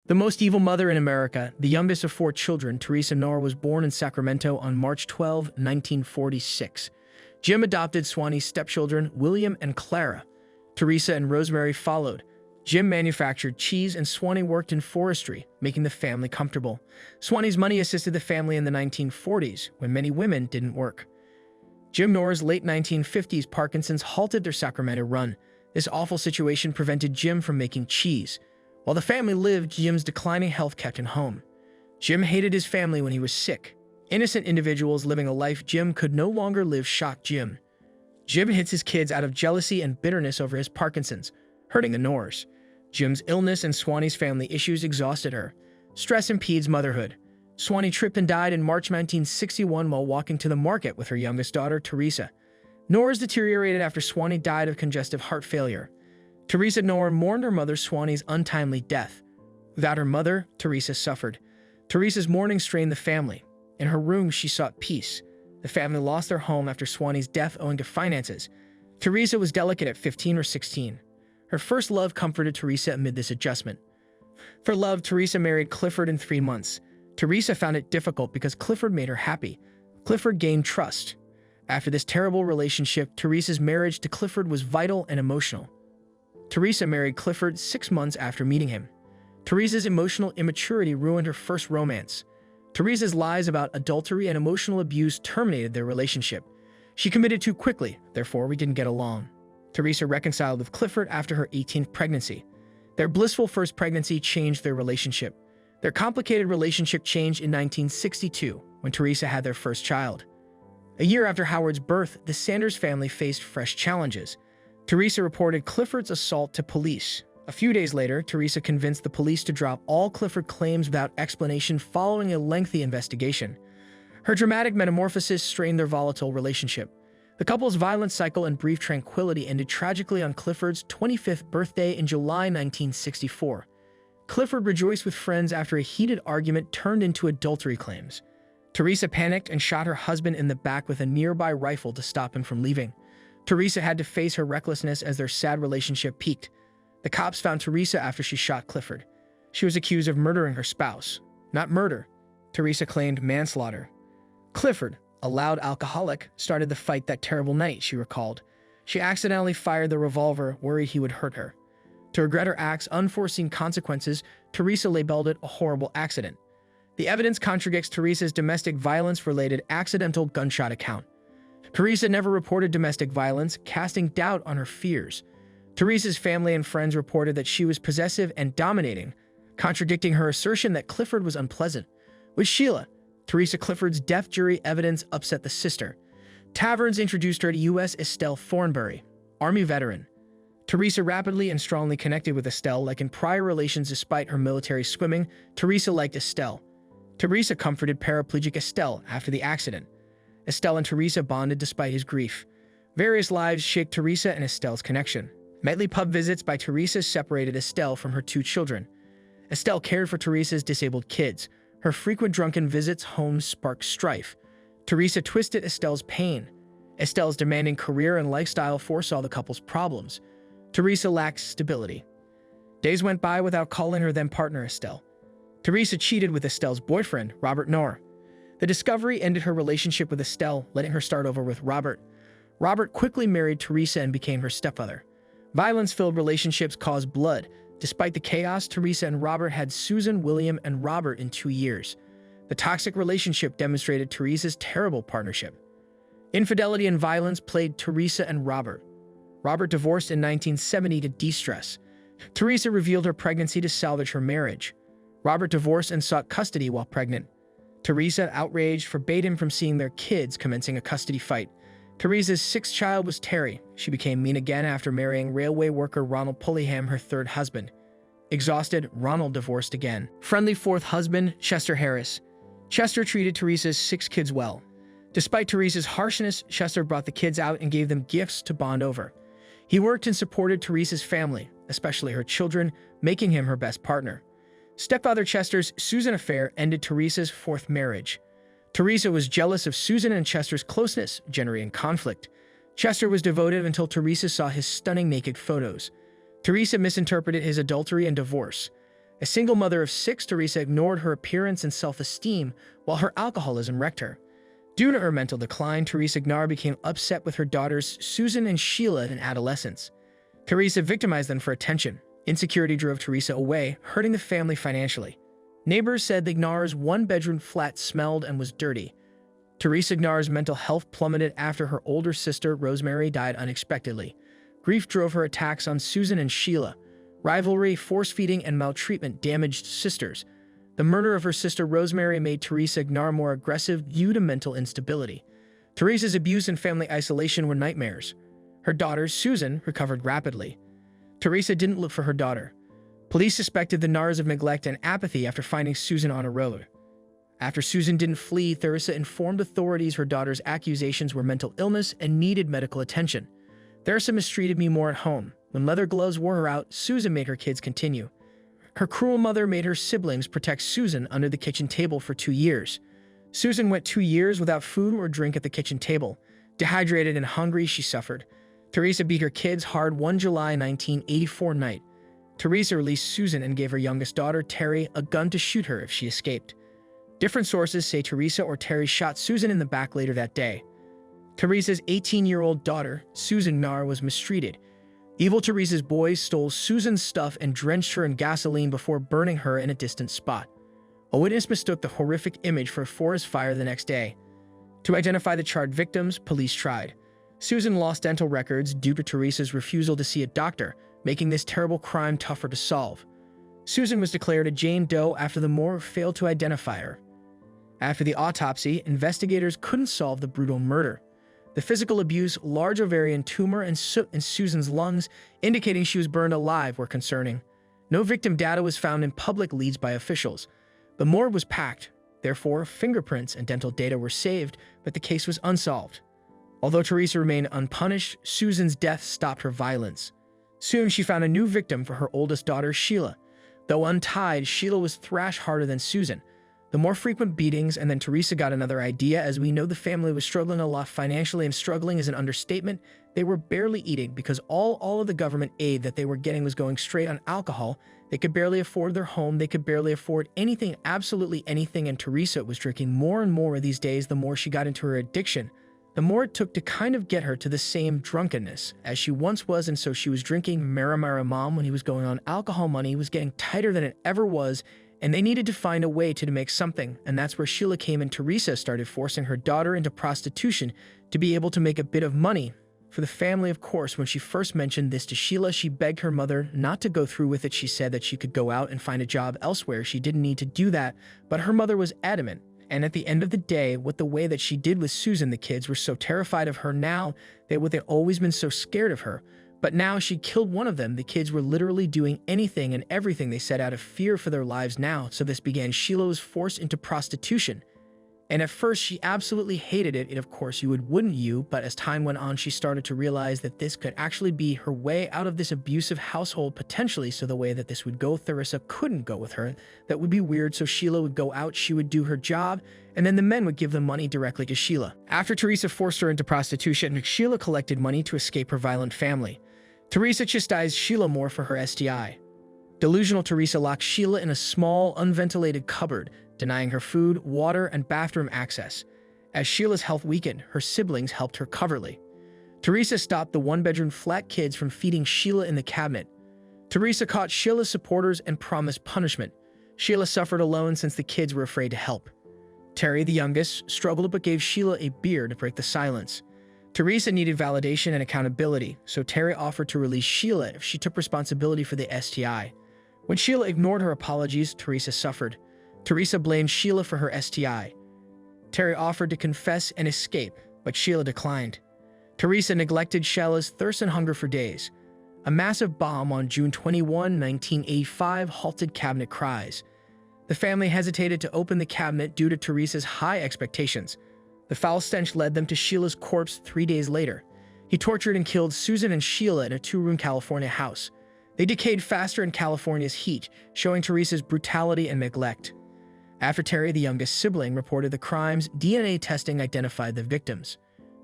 The most evil mother in America, the youngest of 4 children, Teresa Knorr was born in Sacramento on March 12, 1946. Jim adopted Swanee's stepchildren, William and Clara. Teresa and Rosemary followed. Jim manufactured cheese and Swanee worked in forestry, making the family comfortable. Swanee's money assisted the family in the 1940s, when many women didn't work. Jim Knorr's late 1950s Parkinson's halted their Sacramento run. This awful situation prevented Jim from making cheese. While the family lived, Jim's declining health kept him home. Jim hated his family when he was sick. Innocent individuals living a life Jim could no longer live shocked Jim. Jim hits his kids out of jealousy and bitterness over his Parkinson's, hurting the Knorrs. Jim's illness and Swanee's family issues exhausted her. Stress impedes motherhood. Swanee tripped and died in March 1961 while walking to the market with her youngest daughter, Teresa. Knorr's deteriorated after Swanee died of congestive heart failure. Teresa Knorr mourned her mother Swanee's untimely death. Without her mother, Teresa suffered. Teresa's mourning strained the family. In her room, she sought peace. The family lost their home after Swanee's death owing to finances. Teresa was delicate at 15 or 16. Her first love comforted Teresa amid this adjustment. For love, Teresa married Clifford in 3 months. Teresa found it difficult because Clifford made her happy. Clifford gained trust. After this terrible relationship, Teresa's marriage to Clifford was vital and emotional. Teresa married Clifford 6 months after meeting him. Teresa's emotional immaturity ruined her first romance. Teresa's lies about adultery and emotional abuse terminated their relationship. She committed too quickly, therefore we didn't get along. Teresa reconciled with Clifford after her 18th pregnancy. Their blissful first pregnancy changed their relationship. Their complicated relationship changed in 1962, when Teresa had their first child. A year after Howard's birth, the Sanders family faced fresh challenges. Teresa reported Clifford's assault to police. A few days later, Teresa convinced the police to drop all Clifford claims without explanation following a lengthy investigation. Her dramatic metamorphosis strained their volatile relationship. The couple's violent cycle and brief tranquility ended tragically on Clifford's 25th birthday in July 1964. Clifford rejoiced with friends after a heated argument turned into adultery claims. Teresa panicked and shot her husband in the back with a nearby rifle to stop him from leaving. Teresa had to face her recklessness as their sad relationship peaked. The cops found Teresa after she shot Clifford. She was accused of murdering her spouse. Not murder. Teresa claimed manslaughter. Clifford, a loud alcoholic, started the fight that terrible night, she recalled. She accidentally fired the revolver, worried he would hurt her. To regret her act's unforeseen consequences, Teresa labeled it a horrible accident. The evidence contradicts Teresa's domestic violence-related accidental gunshot account. Teresa never reported domestic violence, casting doubt on her fears. Teresa's family and friends reported that she was possessive and dominating, contradicting her assertion that Clifford was unpleasant. With Sheila, Teresa Clifford's death jury evidence upset the sister. Taverns introduced her to U.S. Estelle Thornbury, Army veteran. Teresa rapidly and strongly connected with Estelle, like in prior relations despite her military swimming. Teresa liked Estelle. Teresa comforted paraplegic Estelle after the accident. Estelle and Teresa bonded despite his grief. Various lives shaped Teresa and Estelle's connection. Nightly pub visits by Teresa separated Estelle from her 2 children. Estelle cared for Teresa's disabled kids. Her frequent drunken visits home sparked strife. Teresa twisted Estelle's pain. Estelle's demanding career and lifestyle foresaw the couple's problems. Teresa lacked stability. Days went by without calling her then-partner Estelle. Teresa cheated with Estelle's boyfriend, Robert Knorr. The discovery ended her relationship with Estelle, letting her start over with Robert. Robert quickly married Teresa and became her stepfather. Violence-filled relationships caused blood. Despite the chaos, Teresa and Robert had Susan, William, and Robert in 2 years. The toxic relationship demonstrated Teresa's terrible partnership. Infidelity and violence plagued Teresa and Robert. Robert divorced in 1970 to de-stress. Teresa revealed her pregnancy to salvage her marriage. Robert divorced and sought custody while pregnant. Teresa, outraged, forbade him from seeing their kids, commencing a custody fight. Teresa's 6th child was Terry. She became mean again after marrying railway worker Ronald Pulliam, her 3rd husband. Exhausted, Ronald divorced again. Friendly 4th husband, Chester Harris. Chester treated Teresa's 6 kids well. Despite Teresa's harshness, Chester brought the kids out and gave them gifts to bond over. He worked and supported Teresa's family, especially her children, making him her best partner. Stepfather Chester's Susan affair ended Teresa's 4th marriage. Teresa was jealous of Susan and Chester's closeness, generating conflict. Chester was devoted until Teresa saw his stunning naked photos. Teresa misinterpreted his adultery and divorce. A single mother of 6, Teresa ignored her appearance and self-esteem while her alcoholism wrecked her. Due to her mental decline, Teresa Gnar became upset with her daughters Susan and Sheila in adolescence. Teresa victimized them for attention. Insecurity drove Teresa away, hurting the family financially. Neighbors said the Gnar's one-bedroom flat smelled and was dirty. Teresa Gnar's mental health plummeted after her older sister, Rosemary, died unexpectedly. Grief drove her attacks on Susan and Sheila. Rivalry, force-feeding, and maltreatment damaged sisters. The murder of her sister Rosemary made Teresa Gnar more aggressive due to mental instability. Teresa's abuse and family isolation were nightmares. Her daughter, Susan, recovered rapidly. Teresa didn't look for her daughter. Police suspected the Gnars of neglect and apathy after finding Susan on a road. After Susan didn't flee, Teresa informed authorities her daughter's accusations were mental illness and needed medical attention. Teresa mistreated me more at home. When leather gloves wore her out, Susan made her kids continue. Her cruel mother made her siblings protect Susan under the kitchen table for 2 years. Susan went 2 years without food or drink at the kitchen table. Dehydrated and hungry, she suffered. Teresa beat her kids hard one July 1984 night. Teresa released Susan and gave her youngest daughter, Terry, a gun to shoot her if she escaped. Different sources say Teresa or Terry shot Susan in the back later that day. Teresa's 18-year-old daughter, Susan Gnar, was mistreated. Evil Teresa's boys stole Susan's stuff and drenched her in gasoline before burning her in a distant spot. A witness mistook the horrific image for a forest fire the next day. To identify the charred victims, police tried. Susan lost dental records due to Teresa's refusal to see a doctor, making this terrible crime tougher to solve. Susan was declared a Jane Doe after the morgue failed to identify her. After the autopsy, investigators couldn't solve the brutal murder. The physical abuse, large ovarian tumor, and soot in Susan's lungs, indicating she was burned alive, were concerning. No victim data was found in public leads by officials. The morgue was packed. Therefore, fingerprints and dental data were saved, but the case was unsolved. Although Teresa remained unpunished, Susan's death stopped her violence. Soon, she found a new victim for her oldest daughter, Sheila. Though untied, Sheila was thrashed harder than Susan. The more frequent beatings, and then Teresa got another idea. As we know, the family was struggling a lot financially, and struggling is an understatement. They were barely eating because all of the government aid that they were getting was going straight on alcohol. They could barely afford their home. They could barely afford anything, absolutely anything, and Teresa was drinking more and more these days. The more she got into her addiction, the more it took to kind of get her to the same drunkenness as she once was, and so she was drinking. Mara Mom, when he was going on alcohol money, was getting tighter than it ever was, and they needed to find a way to make something, and that's where Sheila came in. Teresa started forcing her daughter into prostitution to be able to make a bit of money for the family. Of course, when she first mentioned this to Sheila, she begged her mother not to go through with it. She said that she could go out and find a job elsewhere. She didn't need to do that, but her mother was adamant. And at the end of the day, with the way that she did with Susan, the kids were so terrified of her now. They'd always been so scared of her. But now she killed one of them. The kids were literally doing anything and everything they said out of fear for their lives now. So this began. Sheila was forced into prostitution. And at first, she absolutely hated it. And of course, wouldn't you? But as time went on, she started to realize that this could actually be her way out of this abusive household, potentially. So the way that this would go, Teresa couldn't go with her. That would be weird. So Sheila would go out, she would do her job, and then the men would give the money directly to Sheila. After Teresa forced her into prostitution, Sheila collected money to escape her violent family. Teresa chastised Sheila more for her STI. Delusional Teresa locked Sheila in a small, unventilated cupboard, denying her food, water, and bathroom access. As Sheila's health weakened, her siblings helped her covertly. Teresa stopped the one-bedroom flat kids from feeding Sheila in the cabinet. Teresa caught Sheila's supporters and promised punishment. Sheila suffered alone since the kids were afraid to help. Terry, the youngest, struggled but gave Sheila a beer to break the silence. Teresa needed validation and accountability, so Terry offered to release Sheila if she took responsibility for the STI. When Sheila ignored her apologies, Teresa suffered. Teresa blamed Sheila for her STI. Terry offered to confess and escape, but Sheila declined. Teresa neglected Sheila's thirst and hunger for days. A massive bomb on June 21, 1985 halted cabinet cries. The family hesitated to open the cabinet due to Teresa's high expectations. The foul stench led them to Sheila's corpse 3 days later. He tortured and killed Susan and Sheila in a 2-room California house. They decayed faster in California's heat, showing Teresa's brutality and neglect. After Terry, the youngest sibling, reported the crimes, DNA testing identified the victims.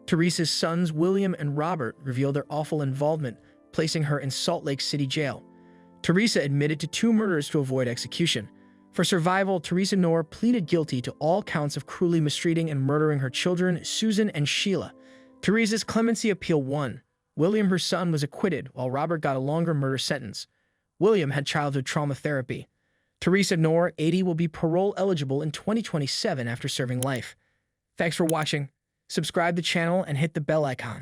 Teresa's sons, William and Robert, revealed their awful involvement, placing her in Salt Lake City jail. Teresa admitted to 2 murders to avoid execution. For survival, Teresa Knorr pleaded guilty to all counts of cruelly mistreating and murdering her children, Susan and Sheila. Teresa's clemency appeal won. William, her son, was acquitted, while Robert got a longer murder sentence. William had childhood trauma therapy. Teresa Knorr, 80, will be parole eligible in 2027 after serving life. Thanks for watching. Subscribe to the channel and hit the bell icon.